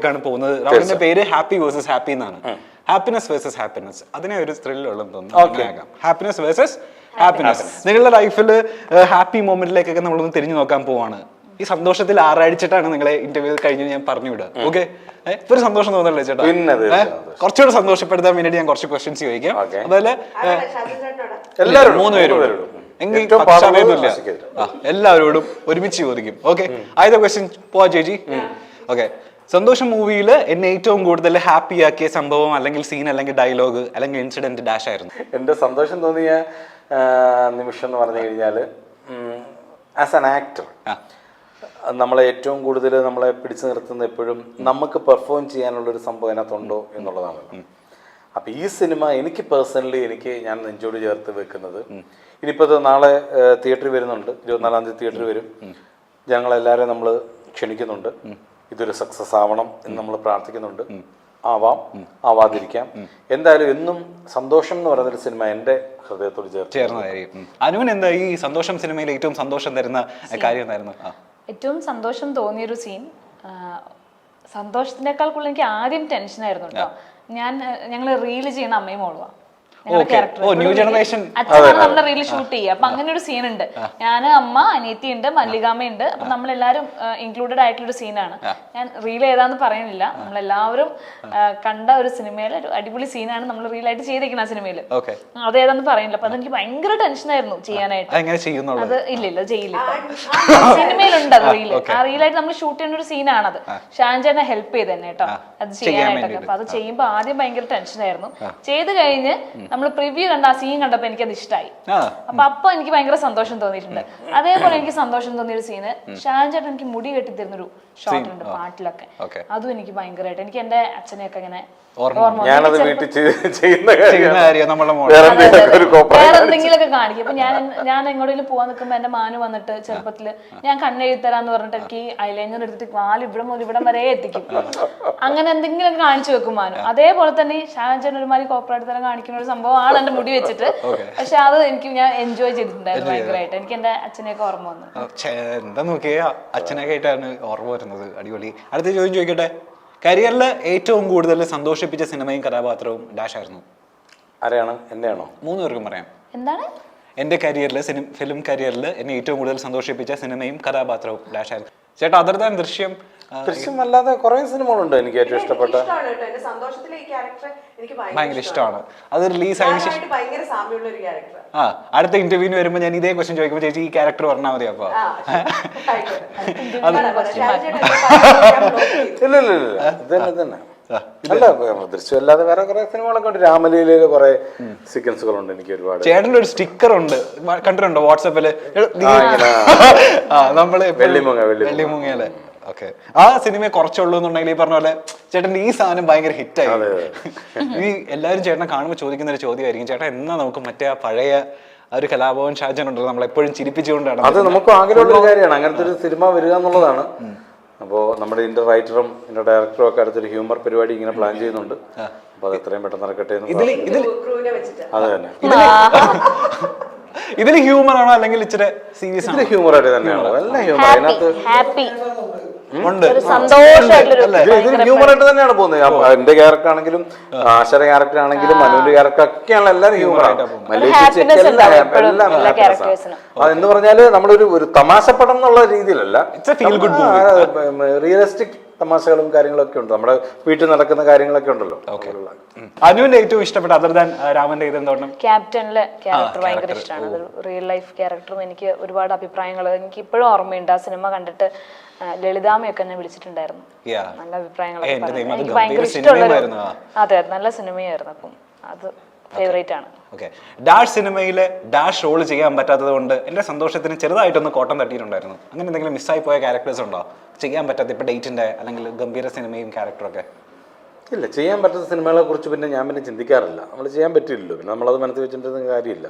ാണ് പോകുന്നത്. റൗണ്ടിന്റെ പേര് ഹാപ്പി വേഴ്സസ് ഹാപ്പി എന്നാണ്. ഹാപ്പിനെസ് വേഴ്സസ് ഹാപ്പിനെസ്, അതിനെ ഒരു ത്രില്ലുള്ളതെന്ന് തോന്നുന്നു. Happiness versus happiness. നിങ്ങളുടെ ലൈഫിൽ ഹാപ്പി മൊമെന്റിലേക്കൊക്കെ നമ്മളൊന്ന് തിരിഞ്ഞു നോക്കാൻ പോവാണ്. ഈ സന്തോഷത്തിൽ ആറാടിച്ചിട്ടാണ് നിങ്ങളെ ഇന്റർവ്യൂ കഴിഞ്ഞ് ഞാൻ പറഞ്ഞു വിടുക. ഓക്കെ, ഒരു സന്തോഷം തോന്നല്ലേ ചേട്ടാ? കുറച്ചുകൂടെ സന്തോഷപ്പെടുത്താൻ വേണ്ടി ഞാൻ കുറച്ച് ക്വസ്റ്റ്യൻസ് ചോദിക്കാം. അതുപോലെ മൂന്നുപേരും എങ്കിൽ സമയമൊന്നുമില്ല, എല്ലാവരോടും ഒരുമിച്ച് ചോദിക്കും. ഓക്കെ, ആദ്യത്തെ ക്വസ്റ്റ്യൻ പോവാ ചേച്ചി. ഓക്കെ, സന്തോഷം മൂവിയിൽ എന്നെ ഏറ്റവും കൂടുതൽ ഹാപ്പി ആക്കിയ സംഭവം അല്ലെങ്കിൽ സീൻ അല്ലെങ്കിൽ ഡയലോഗ് അല്ലെങ്കിൽ ഇൻസിഡന്റ് ഡാഷ് ആയിരുന്നു? എൻ്റെ സന്തോഷം തോന്നിയ നിമിഷം എന്ന് പറഞ്ഞു കഴിഞ്ഞാൽ, ആസ് ആൻ ആക്ടർ നമ്മളെ ഏറ്റവും കൂടുതൽ നമ്മളെ പിടിച്ചു നിർത്തുന്ന എപ്പോഴും നമുക്ക് പെർഫോം ചെയ്യാനുള്ളൊരു സംഭവം അതിനകത്തുണ്ടോ എന്നുള്ളതാണല്ലോ. അപ്പം ഈ സിനിമ എനിക്ക് പേഴ്സണലി ഞാൻ നെഞ്ചോട് ചേർത്ത് വെക്കുന്നത്, ഇനിയിപ്പോൾ ഇത് നാളെ തിയേറ്ററിൽ വരുന്നുണ്ട്, 24-ാം തീയതി തിയേറ്ററിൽ വരും. ഞങ്ങളെല്ലാവരും നമ്മൾ ക്ഷണിക്കുന്നുണ്ട്. ഇതൊരു സക്സസ് ആവണം എന്ന് നമ്മൾ പ്രാർത്ഥിക്കുന്നുണ്ട്. ആവാം, ആവാതിരിക്കാം. എന്തായാലും എന്നും സന്തോഷം എന്ന് പറയുന്നൊരു സിനിമ എൻ്റെ ഹൃദയത്തോട് ചേർന്നതായിരിക്കും. അനുവിന് എന്താ ഈ സന്തോഷം സിനിമയിൽ ഏറ്റവും സന്തോഷം തരുന്ന കാര്യം എന്തായിരുന്നു? ഏറ്റവും സന്തോഷം തോന്നിയൊരു സീൻ, സന്തോഷത്തിനേക്കാൾ കൂടുതൽ എനിക്ക് ആദ്യം ടെൻഷനായിരുന്നു കേട്ടോ. ഞങ്ങൾ റീല് ചെയ്യുന്ന അമ്മയും മോളുവാ, അച്ഛനാണ് നമ്മുടെ റീല് ഷൂട്ട് ചെയ്യുക. അപ്പൊ അങ്ങനെ ഒരു സീൻ ഉണ്ട്. ഞാൻ, അമ്മ, അനിയത്തി ഉണ്ട്, മല്ലികാമ്മയുണ്ട്. അപ്പൊ നമ്മളെല്ലാരും ഇൻക്ലൂഡഡ് ആയിട്ടുള്ള ഒരു സീനാണ്. ഞാൻ റീൽ ഏതാന്ന് പറയുന്നില്ല, നമ്മളെല്ലാവരും കണ്ട ഒരു സിനിമയിലെ ഒരു അടിപൊളി സീനാണ് നമ്മൾ റീലായിട്ട് ചെയ്തിരിക്കുന്ന ആ സിനിമയില്. അതേതാന്ന് പറയുന്നില്ല. അപ്പൊ അതെനിക്ക് ഭയങ്കര ടെൻഷനായിരുന്നു ചെയ്യാനായിട്ട്. അത് ഇല്ല ചെയ്യില്ല. സിനിമയിലുണ്ട് അത് റീല്. ആ റീലായിട്ട് നമ്മൾ ഷൂട്ട് ചെയ്യുന്ന ഒരു സീനാണത്. ഷാൻജാനെ ഹെൽപ്പ് ചെയ്ത് തന്നെ കേട്ടോ അത് ചെയ്യാനായിട്ടൊക്കെ. അപ്പൊ അത് ചെയ്യുമ്പോ ആദ്യം ഭയങ്കര ടെൻഷനായിരുന്നു. ചെയ്ത് കഴിഞ്ഞ് നമ്മൾ പ്രിവ്യൂ കണ്ട ആ സീൻ കണ്ടപ്പോ എനിക്കത് ഇഷ്ടമായി. അപ്പൊ എനിക്ക് ഭയങ്കര സന്തോഷം തോന്നിയിട്ടുണ്ട്. അതേപോലെ എനിക്ക് സന്തോഷം തോന്നിയ ഒരു സീന്, ഷാൻചേട്ടൻ എനിക്ക് മുടി കെട്ടിത്തരുന്നൊരു ഷോട്ട് ഉണ്ട് പാട്ടിലൊക്കെ. അതും എനിക്ക് ഭയങ്കരമായിട്ട്, എനിക്ക് എന്റെ അച്ഛനെയൊക്കെ ഇങ്ങനെ വേറെ എന്തെങ്കിലുമൊക്കെ കാണിക്കും. അപ്പൊ ഞാൻ എങ്ങോട്ടെങ്കിലും പോവാൻ നിൽക്കുമ്പോ എന്റെ മാനു വന്നിട്ട് ചെറുപ്പത്തില് ഞാൻ കണ്ണെഴുത്തരാന്ന് പറഞ്ഞിട്ട് എനിക്ക് ഐലൈനർ എടുത്തിട്ട് വാല് ഇവിടം വരെ എത്തിക്കും. അങ്ങനെ എന്തെങ്കിലുമൊക്കെ കാണിച്ചു വെക്കും മാനു. അതേപോലെ തന്നെ ഷാൻചേട്ടൻ ഒരുമാതിരി കോപ്പറേറ്റ് തരം കാണിക്കുന്ന ഒരു സംഭവമാണ് എന്റെ മുടി വെച്ചിട്ട്. പക്ഷെ അത് ഞാൻ എൻജോയ് ചെയ്തിട്ടുണ്ടായിരുന്നു ഭയങ്കരമായിട്ട്. എനിക്ക് എന്റെ അച്ഛനെയൊക്കെ ഓർമ്മ വന്നു. എന്താ നോക്കിയാ അച്ഛനൊക്കെ ആയിട്ടാണ് ഓർമ്മ വരുന്നത്. അടിപൊളി. അടുത്ത ചോദ്യം ചോദിക്കട്ടെ, കരിയറിൽ ഏറ്റവും കൂടുതൽ സന്തോഷിപ്പിച്ച സിനിമയും കഥാപാത്രവും ഡാഷ് ആയിരുന്നു? ആരെയാണ്? എന്നെയാണോ? 3 പേർക്കും പറയാം. എന്താണ്? എന്റെ കരിയറിൽ, ഫിലിം കരിയറിൽ എന്നെ ഏറ്റവും കൂടുതൽ സന്തോഷിപ്പിച്ച സിനിമയും കഥാപാത്രവും ഡാഷ് ആയിരുന്നു. ചേട്ടാ, അതർ ദാൻ ദൃശ്യം അല്ലാതെ കുറെ സിനിമകളുണ്ട് എനിക്ക് ഏറ്റവും ഇഷ്ടപ്പെട്ട. ഭയങ്കര ഇഷ്ടമാണ് അത്. റിലീസ് ആയതിനു ശേഷം അടുത്ത ഇന്റർവ്യൂവിന് വരുമ്പോ ഞാൻ ഇതേ ക്വസ്റ്റ്യൻ ചോദിക്കുമ്പോൾ ചേച്ചി ഈ ക്യാരക്ടർ പറഞ്ഞാൽ മതി. അപ്പൊ ഇല്ല അല്ല, ദൃശ്യം അല്ലാതെ വേറെ കുറെ സിനിമകളൊക്കെ ഉണ്ട്. രാമലീലയില് കുറെ സീക്വൻസുകളുണ്ട് എനിക്ക് ഒരുപാട്. ചേട്ടന്റെ ഒരു സ്റ്റിക്കർ ഉണ്ട്, കണ്ടിട്ടുണ്ടോ വാട്സാപ്പില്? നമ്മള് വെള്ളിമുങ്ങയില്. ഓക്കെ, ആ സിനിമ കുറച്ചുള്ളൂ എന്നുണ്ടെങ്കിൽ ഈ പറഞ്ഞ പോലെ ചേട്ടന്റെ ഈ സാധനം ഭയങ്കര ഹിറ്റായി. ഈ എല്ലാവരും ചേട്ടനെ കാണുമ്പോൾ ചോദിക്കുന്ന ഒരു ചോദ്യമായിരിക്കും, ചേട്ടാ എന്നാ നമുക്ക് മറ്റേ ആ പഴയ ഒരു കലാഭവൻ ഷാജൻ ഉണ്ടല്ലോ, നമ്മളെപ്പോഴും ചിരിപ്പിച്ചുകൊണ്ടാണ്. അത് നമുക്ക് ആഗ്രഹമുള്ള ഒരു കാര്യമാണ് അങ്ങനത്തെ ഒരു സിനിമ വരിക എന്നുള്ളതാണ്. അപ്പോൾ നമ്മുടെ ഇതിന്റെ റൈറ്ററും ഇതിന്റെ ഡയറക്ടറും ഒക്കെ അടുത്തൊരു ഹ്യൂമർ പരിപാടി ഇങ്ങനെ പ്ലാൻ ചെയ്യുന്നുണ്ട്. അപ്പൊ അത് എത്രയും പെട്ടെന്ന് നടക്കട്ടെ. അത് തന്നെ. ഇതിൽ ഹ്യൂമർ ആണോ അല്ലെങ്കിൽ ഇച്ചിരി സീരിയസ് ആണോ? ഹ്യൂമർ ആയിട്ട് തന്നെയാണോ? എല്ലാം ഹ്യൂമർ അതിനകത്ത് ഉണ്ട്. ഹ്യൂമർ ആയിട്ട് തന്നെയാണ് പോകുന്നത്. എന്റെ ക്യാരക്ടർ ആണെങ്കിലും ആശയുടെ ക്യാരക്ടർ ആണെങ്കിലും മനുവിന്റെ ക്യാരക്ടർ ഒക്കെയാണ് എല്ലാവരും ഹ്യൂമർ ആണ്. എന്ന് പറഞ്ഞാല് നമ്മളൊരു തമാശ പടം എന്നുള്ള രീതിയിലല്ല, റിയലിസ്റ്റിക് തമാശകളും കാര്യങ്ങളൊക്കെ ഉണ്ട്. നമ്മുടെ വീട്ടിൽ നടക്കുന്ന കാര്യങ്ങളൊക്കെ ഉണ്ടല്ലോ. അനുവിന്റെ ഏറ്റവും ഇഷ്ടപ്പെട്ട അതർ ദാൻ രാമന്റെ ക്യാപ്റ്റനിലെ ക്യാരക്ടർ ഭയങ്കര ഇഷ്ടമാണ്. അത് റിയൽ ലൈഫ് ക്യാരക്ടറും എനിക്ക് ഒരുപാട് അഭിപ്രായങ്ങൾ എനിക്ക് ഇപ്പോഴും ഓർമ്മയുണ്ട്. ആ സിനിമ കണ്ടിട്ട് ലളിതാമ്മയൊക്കെ എന്നെ വിളിച്ചിട്ടുണ്ടായിരുന്നു, നല്ല അഭിപ്രായങ്ങളൊക്കെ പറഞ്ഞു. എനിക്ക് ഭയങ്കര ഇഷ്ടമുള്ള, അതെ നല്ല സിനിമയായിരുന്നു. അപ്പം അത് ഫേവറേറ്റ് ആണ്. ഓക്കെ, ഡാഷ് സിനിമയിലെ ഡാഷ് റോൾ ചെയ്യാൻ പറ്റാത്തത് കൊണ്ട് എന്റെ സന്തോഷത്തിന് ചെറുതായിട്ടൊന്ന് കോട്ടം തട്ടിയിട്ടുണ്ടായിരുന്നു. അങ്ങനെ എന്തെങ്കിലും മിസ്സായി പോയ ക്യാരക്ടേഴ്സ് ഉണ്ടോ ചെയ്യാൻ പറ്റാത്ത? ഇപ്പൊ ഡേറ്റിന്റെ അല്ലെങ്കിൽ ഗംഭീര സിനിമയും ക്യാരക്ടറൊക്കെ ഇല്ല, ചെയ്യാൻ പറ്റാത്ത സിനിമകളെ കുറിച്ച് പിന്നെ ഞാൻ ചിന്തിക്കാറില്ല. നമ്മൾ ചെയ്യാൻ പറ്റില്ലല്ലോ, പിന്നെ നമ്മളത് മനസ്സിൽ വെച്ചിട്ട് കാര്യമില്ല.